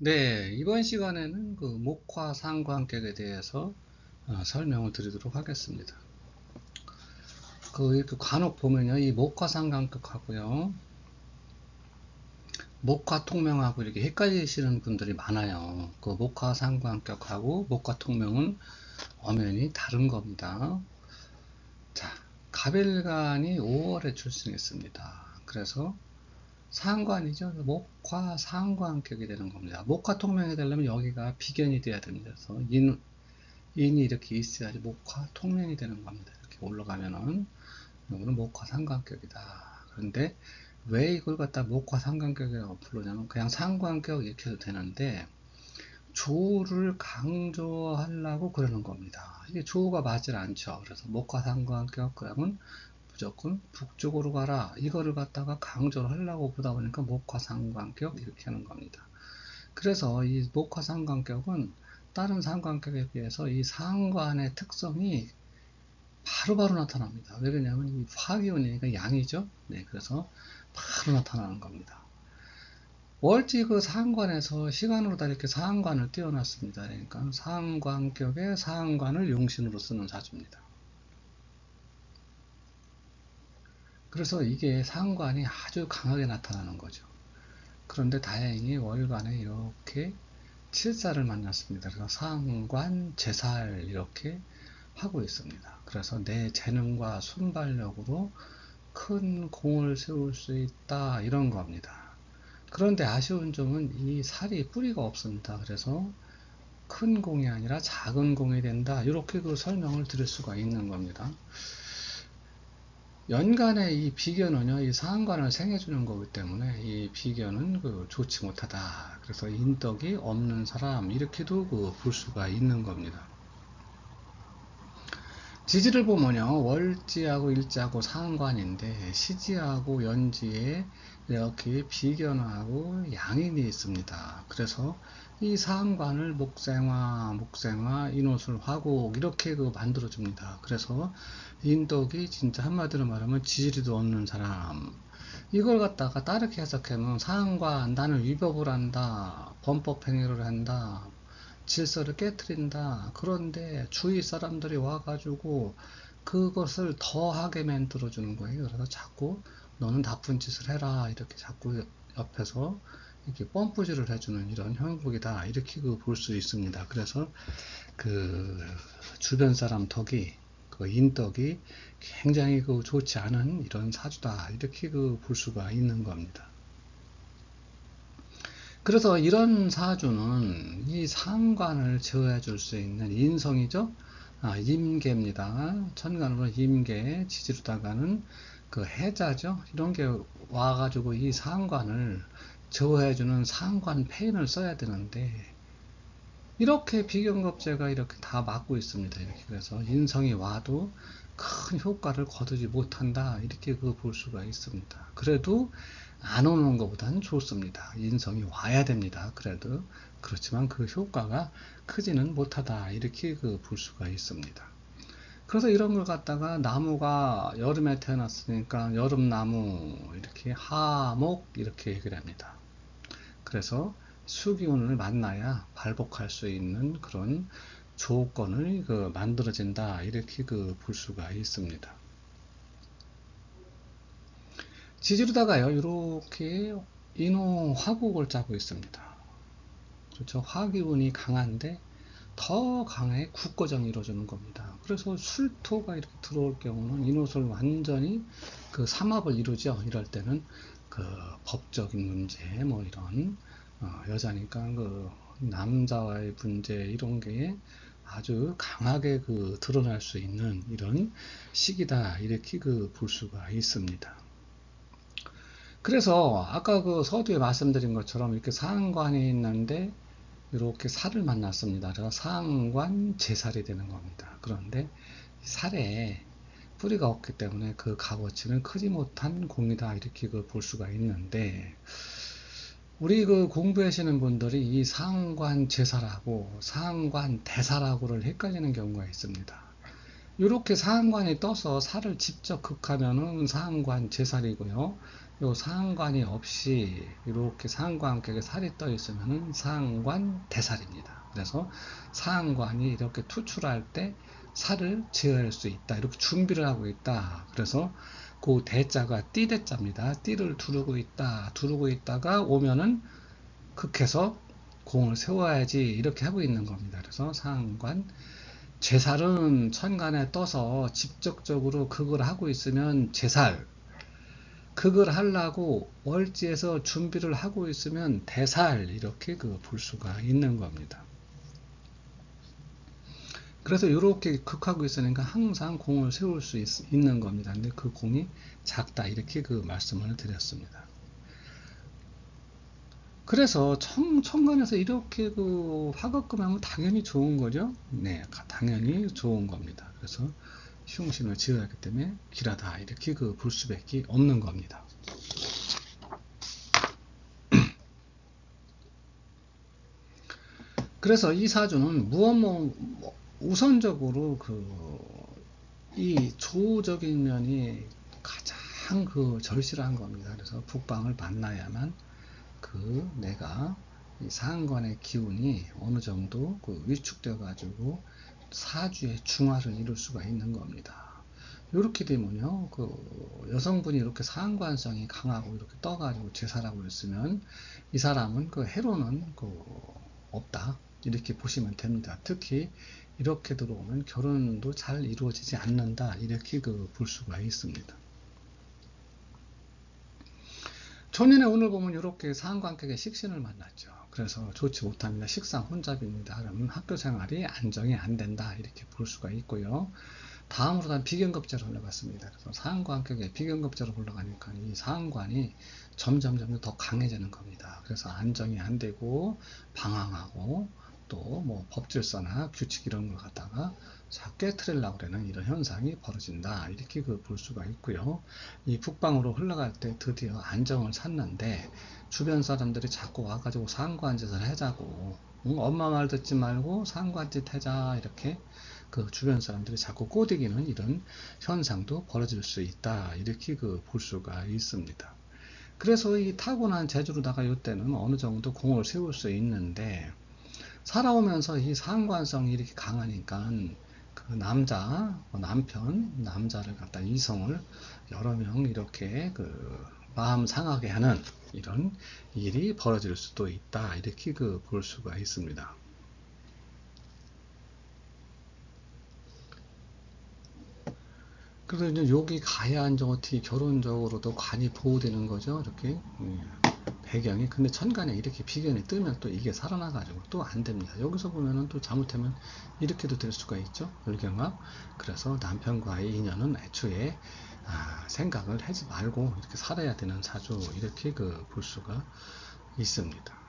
네, 이번 시간에는 그 목화 상관격에 대해서 설명을 드리도록 하겠습니다. 이렇게 간혹 보면요, 이 목화 상관격하고요, 목화 통명하고 이렇게 헷갈리시는 분들이 많아요. 그 목화 상관격하고 목화 통명은 엄연히 다른 겁니다. 자, 갑일간이 5월에 출생했습니다. 그래서 상관이죠. 목화 상관격이 되는 겁니다. 목화 통명이 되려면 여기가 비견이 돼야 됩니다. 그래서 인이 이렇게 있어야지 목화 통면이 되는 겁니다. 이렇게 올라가면은 이거는 목화 상관격이다. 그런데 왜 이걸 갖다 목화 상관격이라고 부르냐면 그냥 상관격 이렇게 해도 되는데 조를 강조하려고 그러는 겁니다. 이게 조가 맞질 않죠. 그래서 목화 상관격 그러면 무조건 북쪽으로 가라 이거를 갖다가 강조를 하려고 보다 보니까 목화 상관격 이렇게 하는 겁니다. 그래서 이 목화 상관격은 다른 상관격에 비해서 이 상관의 특성이 바로바로 나타납니다. 왜 그러냐면 이 화기운이니까 양이죠. 네, 그래서 바로 나타나는 겁니다. 월지 그 상관에서 시간으로 다 이렇게 상관을 띄워놨습니다. 그러니까 상관격의 상관을 용신으로 쓰는 사주입니다. 그래서 이게 상관이 아주 강하게 나타나는 거죠. 그런데 다행히 월간에 이렇게 칠살을 만났습니다. 그래서 상관, 제살 이렇게 하고 있습니다. 그래서 내 재능과 순발력으로 큰 공을 세울 수 있다 이런 겁니다. 그런데 아쉬운 점은 이 살이 뿌리가 없습니다. 그래서 큰 공이 아니라 작은 공이 된다 이렇게 그 설명을 드릴 수가 있는 겁니다. 연간의 이 비견은요, 이 상관을 생해주는 거기 때문에 이 비견은 좋지 못하다. 그래서 인덕이 없는 사람 이렇게도 볼 수가 있는 겁니다. 지지를 보면요, 월지하고 일지하고 상관인데 시지하고 연지에 이렇게 비견하고 양인이 있습니다. 그래서 이 상관을 목생화, 인호술, 화곡 이렇게 만들어 줍니다. 그래서 인덕이 진짜 한마디로 말하면 지지리도 없는 사람. 이걸 갖다가 다르게 해석하면 상관, 나는 위법을 한다, 범법행위를 한다, 질서를 깨뜨린다. 그런데 주위 사람들이 와가지고 그것을 더하게 만들어주는 거예요. 그래서 자꾸 너는 나쁜 짓을 해라. 이렇게 자꾸 옆에서 이렇게 펌프질을 해주는 이런 형국이다. 이렇게 볼 수 있습니다. 그래서 그 주변 사람 덕이 인덕이 굉장히 좋지 않은 이런 사주다. 이렇게 볼 수가 있는 겁니다. 그래서 이런 사주는 이 상관을 제어해 줄 수 있는 인성이죠. 임계입니다. 천간으로 임계, 지지로다가는 그 해자죠. 이런 게 와가지고 이 상관을 제어해주는 상관 페인을 써야 되는데 이렇게 비견겁제가 이렇게 다 막고 있습니다. 이렇게 그래서 인성이 와도 큰 효과를 거두지 못한다. 이렇게 볼 수가 있습니다. 그래도 안 오는 것보다는 좋습니다. 인성이 와야 됩니다. 그래도 그렇지만 그 효과가 크지는 못하다. 이렇게 볼 수가 있습니다. 그래서 이런 걸 갖다가 나무가 여름에 태어났으니까 여름나무 이렇게 하목 이렇게 얘기를 합니다. 그래서 수기운을 만나야 발복할 수 있는 그런 조건을 만들어진다 이렇게 볼 수가 있습니다. 지지로다가요 이렇게 인호 화국을 짜고 있습니다. 그렇죠. 화기운이 강한데 더 강하게 국거정이 이루어지는 겁니다. 그래서 술토가 이렇게 들어올 경우는 인호술 완전히 삼합을 이루죠. 이럴 때는 법적인 문제 뭐 이런 여자니까 남자와의 문제 이런 게 아주 강하게 드러날 수 있는 이런 시기다 이렇게 볼 수가 있습니다. 그래서 아까 서두에 말씀드린 것처럼 이렇게 상관이 있는데 이렇게 살을 만났습니다. 그래서 상관 제살이 되는 겁니다. 그런데 살에 뿌리가 없기 때문에 그 값어치는 크지 못한 공이다 이렇게 볼 수가 있는데 우리 공부하시는 분들이 이 상관 제살하고 상관 대살하고를 헷갈리는 경우가 있습니다. 이렇게 상관이 떠서 살을 직접 극하면은 상관 제살이고요. 요 상관이 없이 이렇게 상관격에 살이 떠 있으면 상관 대살입니다. 그래서 상관이 이렇게 투출할 때 살을 제어할 수 있다. 이렇게 준비를 하고 있다. 그래서 그 대자가 띠대자입니다. 띠를 두르고 있다. 두르고 있다가 오면은 극해서 공을 세워야지 이렇게 하고 있는 겁니다. 그래서 상관 제살은 천간에 떠서 직접적으로 극을 하고 있으면 제살, 극을 하려고 월지에서 준비를 하고 있으면 대살 이렇게 볼 수가 있는 겁니다. 그래서 이렇게 극하고 있으니까 항상 공을 세울 수 있는 겁니다. 근데 그 공이 작다 이렇게 말씀을 드렸습니다. 그래서 천간에서 이렇게 화급금하면 당연히 좋은 거죠. 네, 당연히 좋은 겁니다. 그래서 흉신을 지어야 하기 때문에 길하다 이렇게 볼 수밖에 없는 겁니다. 그래서 이 사주는 우선적으로 이 조적인 면이 가장 절실한 겁니다. 그래서 북방을 만나야만 내가 이 상관의 기운이 어느 정도 위축되어 가지고 사주의 중화를 이룰 수가 있는 겁니다. 이렇게 되면요, 여성분이 이렇게 상관성이 강하고 이렇게 떠가지고 제사라고 있으면 이 사람은 해로는 없다 이렇게 보시면 됩니다. 특히 이렇게 들어오면 결혼도 잘 이루어지지 않는다 이렇게 볼 수가 있습니다. 초년에 오늘 보면 이렇게 상관격에 식신을 만났죠. 그래서 좋지 못합니다. 식상 혼잡입니다. 그러면 학교 생활이 안정이 안 된다 이렇게 볼 수가 있고요. 다음으로 단 비견급제로 올라갔습니다. 그래서 상관격에 비견급제로 올라가니까 이 상관이 점점 더 강해지는 겁니다. 그래서 안정이 안 되고 방황하고 또 뭐 법질서나 규칙 이런 걸 갖다가 깨트리려고 그러는 이런 현상이 벌어진다 이렇게 볼 수가 있고요. 이 북방으로 흘러갈 때 드디어 안정을 찾는데 주변 사람들이 자꾸 와가지고 상관짓을 하자고 엄마 말 듣지 말고 상관짓 하자 이렇게 주변 사람들이 자꾸 꼬드기는 이런 현상도 벌어질 수 있다 이렇게 볼 수가 있습니다. 그래서 이 타고난 재주로다가 이때는 어느 정도 공을 세울 수 있는데 살아오면서 이 상관성이 이렇게 강하니까 남자를 갖다 이성을 여러 명 이렇게 마음 상하게 하는 이런 일이 벌어질 수도 있다 이렇게 볼 수가 있습니다. 그래서 이제 여기 가야 이제 어떻게 결혼적으로도 관이 보호되는 거죠. 이렇게 배경이. 근데 천간에 이렇게 비견이 뜨면 또 이게 살아나가지고 또 안 됩니다. 여기서 보면은 또 잘못하면 이렇게도 될 수가 있죠. 을경합. 그래서 남편과의 인연은 애초에 생각을 하지 말고 이렇게 살아야 되는 사주 이렇게 볼 수가 있습니다.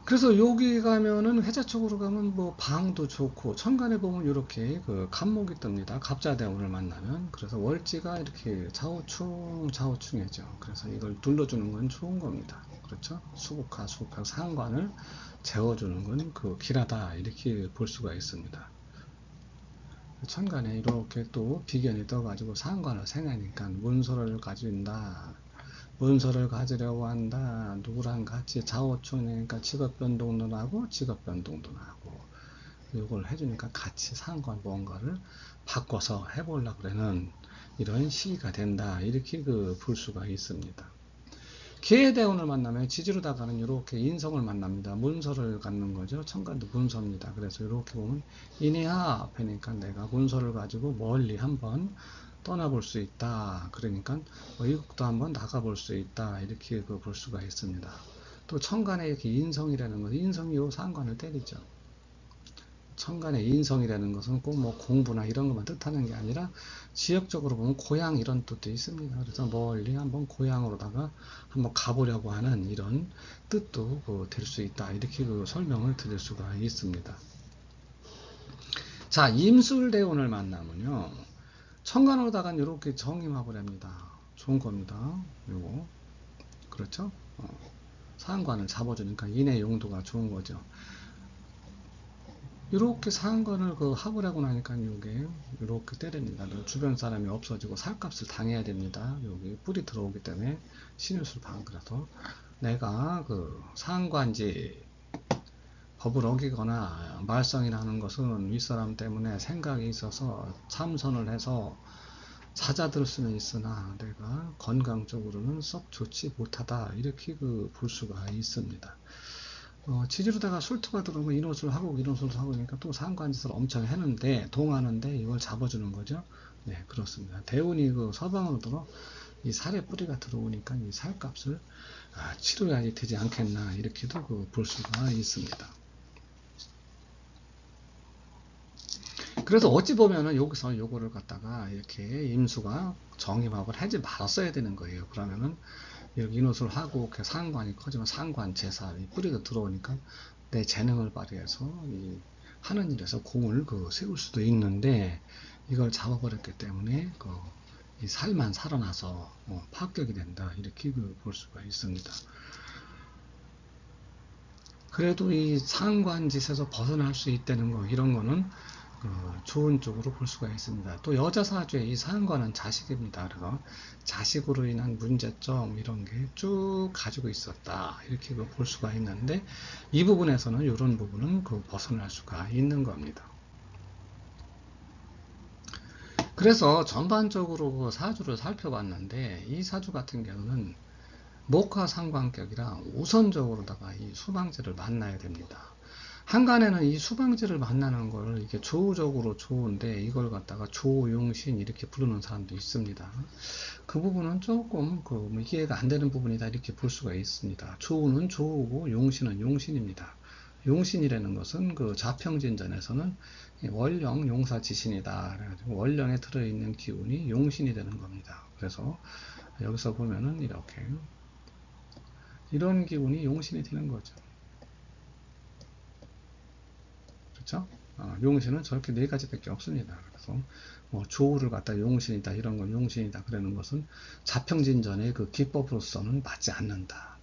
그래서 여기 가면은 회자 쪽으로 가면 뭐 방도 좋고 천간에 보면 이렇게 갑목이 뜹니다. 갑자대운을 만나면. 그래서 월지가 이렇게 좌우충이죠. 그래서 이걸 눌러주는 건 좋은 겁니다. 그렇죠? 수국화 상관을 재워주는 건 길하다 이렇게 볼 수가 있습니다. 천간에 이렇게 또 비견이 떠가지고 상관을 생하니까 문서를 가진다. 문서를 가지려고 한다. 누구랑 같이 좌우충이니까 직업변동도 나고 직업변동도 나고 이걸 해주니까 같이 상관 뭔가를 바꿔서 해보려고 그러는 이런 시기가 된다. 이렇게 볼 수가 있습니다. 기해대운을 만나면 지지로다가는 이렇게 인성을 만납니다. 문서를 갖는 거죠. 천간도 문서입니다. 그래서 이렇게 보면 인이하 앞에니까 내가 문서를 가지고 멀리 한번 떠나볼 수 있다. 그러니까 외국도 한번 나가볼 수 있다. 이렇게 볼 수가 있습니다. 또 천간에 이렇게 인성이라는 것은 인성이 요 상관을 때리죠. 천간의 인성이라는 것은 꼭 뭐 공부나 이런 것만 뜻하는 게 아니라 지역적으로 보면 고향 이런 뜻도 있습니다. 그래서 멀리 한번 고향으로다가 한번 가보려고 하는 이런 뜻도 될 수 있다. 이렇게 설명을 드릴 수가 있습니다. 자, 임술대운을 만나면요. 천간으로다가 이렇게 정임합을 합니다. 좋은 겁니다. 요거. 그렇죠? 상관을 잡아주니까 인의 용도가 좋은 거죠. 이렇게 상관을 그 합을 하고 나니까 요게 이렇게 때립니다. 주변 사람이 없어지고 살값을 당해야 됩니다. 여기 뿔이 들어오기 때문에 신유술 방그라서 내가 그 상관지 법을 어기거나 말썽이라는 것은 윗사람 때문에 생각이 있어서 참선을 해서 잦아들 수는 있으나 내가 건강적으로는 썩 좋지 못하다 이렇게 그 볼 수가 있습니다. 지지로다가 술투가 들어오면 인호술 하고 인호술 하고 그러니까 또 상관짓을 엄청 했는데 동하는데 이걸 잡아주는 거죠. 네, 그렇습니다. 대운이 그 서방으로 들어 이 살의 뿌리가 들어오니까 이 살값을 치료해야 되지 않겠나 이렇게도 그 볼 수가 있습니다. 그래서 어찌 보면은 여기서 요거를 갖다가 이렇게 임수가 정임합을 하지 말았어야 되는 거예요. 그러면은 이렇게 인호술 하고 상관이 커지면 상관 제사 뿌리가 들어오니까 내 재능을 발휘해서 이 하는 일에서 공을 그 세울 수도 있는데 이걸 잡아버렸기 때문에 이 살만 살아나서 파격이 된다 이렇게 볼 수가 있습니다. 그래도 이 상관짓에서 벗어날 수 있다는 거 이런 거는 좋은 쪽으로 볼 수가 있습니다. 또 여자 사주의 이 상관은 자식입니다. 그래서 자식으로 인한 문제점 이런 게 쭉 가지고 있었다 이렇게 볼 수가 있는데 이 부분에서는 이런 부분은 벗어날 수가 있는 겁니다. 그래서 전반적으로 사주를 살펴봤는데 이 사주 같은 경우는 목화 상관격이라 우선적으로다가 이 수방지를 만나야 됩니다. 한간에는 이 수방지를 만나는 걸 이게 조우적으로 좋은데 이걸 갖다가 조용신 이렇게 부르는 사람도 있습니다. 그 부분은 조금 이해가 안 되는 부분이다 이렇게 볼 수가 있습니다. 조우는 조우고 용신은 용신입니다. 용신이라는 것은 그 자평진전에서는 월령 용사지신이다. 그래가지고 월령에 들어있는 기운이 용신이 되는 겁니다. 그래서 여기서 보면은 이렇게 이런 기운이 용신이 되는 거죠. 그렇죠? 용신은 저렇게 네 가지밖에 없습니다. 그래서 조우를 갖다 용신이다 이런 건 용신이다 그러는 것은 자평진전의 그 기법으로서는 맞지 않는다.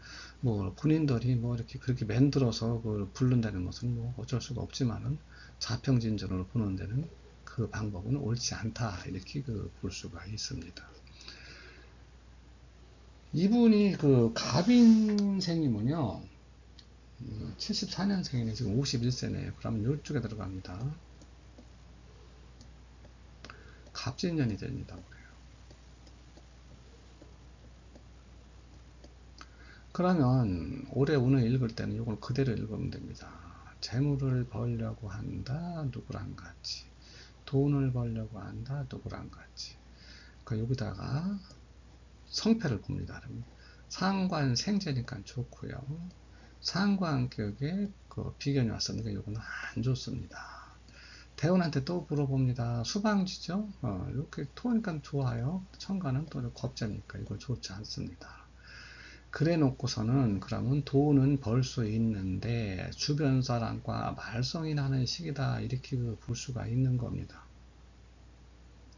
군인들이 이렇게 그렇게 만들어서 부른다는 것은 어쩔 수가 없지만은 자평진전으로 보는 데는 그 방법은 옳지 않다 이렇게 볼 수가 있습니다. 이분이 갑인생이면요 74년생이네 지금 51세네 그러면 이쪽에 들어갑니다. 갑진년이 됩니다. 그러면 올해 운을 읽을 때는 이걸 그대로 읽으면 됩니다. 재물을 벌려고 한다 누구랑 같이 돈을 벌려고 한다 누구랑 같이 여기다가 성패를 봅니다. 상관 생재니까 좋고요. 상관격에 비견이 왔으니까 이거는 안 좋습니다. 대운한테 또 물어봅니다. 수방지죠? 이렇게 토하니까 좋아요. 천간은 또 겁재니까 이거 좋지 않습니다. 그래 놓고서는 그러면 돈은 벌 수 있는데 주변 사람과 말썽이 나는 시기다 이렇게 볼 수가 있는 겁니다.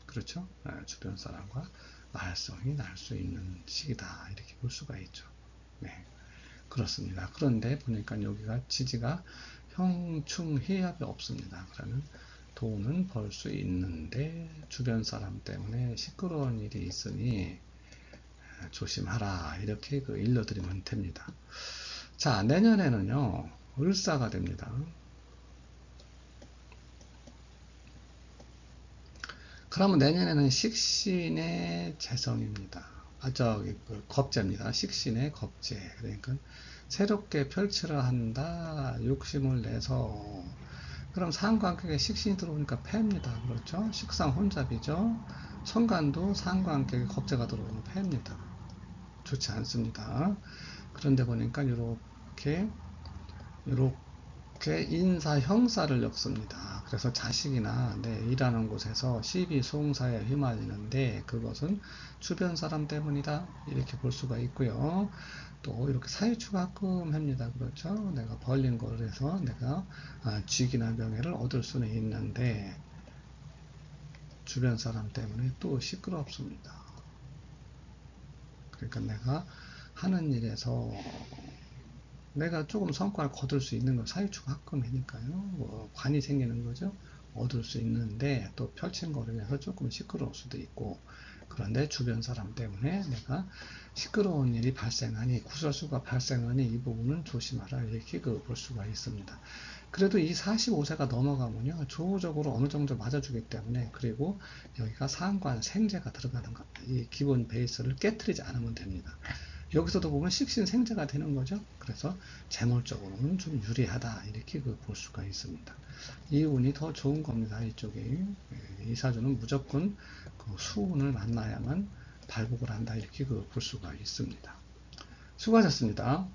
그렇죠? 주변 사람과 말썽이 날 수 있는 시기다 이렇게 볼 수가 있죠. 네, 그렇습니다. 그런데 보니까 여기가 지지가 형충해합이 없습니다. 그러면 돈은 벌 수 있는데 주변 사람 때문에 시끄러운 일이 있으니 조심하라 이렇게 일러드리면 됩니다. 자, 내년에는요 을사가 됩니다. 그러면 내년에는 식신의 재성입니다. 겁재입니다. 식신의 겁재. 그러니까 새롭게 펼치려 한다. 욕심을 내서 그럼 상관격에 식신이 들어오니까 패입니다. 그렇죠? 식상 혼잡이죠. 천간도 상관격에 겁재가 들어오면 패입니다. 좋지 않습니다. 그런데 보니까 이렇게 인사 형사를 엮습니다. 그래서 자식이나 일하는 곳에서 시비 송사에 휘말리는데 그것은 주변 사람 때문이다 이렇게 볼 수가 있고요. 또 이렇게 사유추가끔 합니다. 그렇죠? 내가 벌린 거를 해서 내가 직이나 명예를 얻을 수는 있는데 주변 사람 때문에 또 시끄럽습니다. 그러니까 내가 하는 일에서 내가 조금 성과를 거둘 수 있는 건 사유축 합금이니까요. 뭐 관이 생기는 거죠. 얻을 수 있는데 또 펼친 거리면서 조금 시끄러울 수도 있고, 그런데 주변 사람 때문에 내가 시끄러운 일이 발생하니, 구설수가 발생하니 이 부분은 조심하라, 이렇게 볼 수가 있습니다. 그래도 이 45세가 넘어가면요, 조적으로 어느 정도 맞아주기 때문에, 그리고 여기가 상관 생재가 들어가는 겁니다. 이 기본 베이스를 깨뜨리지 않으면 됩니다. 여기서도 보면 식신생재가 되는 거죠. 그래서 재물적으로는 좀 유리하다, 이렇게 볼 수가 있습니다. 이 운이 더 좋은 겁니다. 이쪽이. 이 사주는 무조건 그 수운을 만나야만 발복을 한다, 이렇게 볼 수가 있습니다. 수고하셨습니다.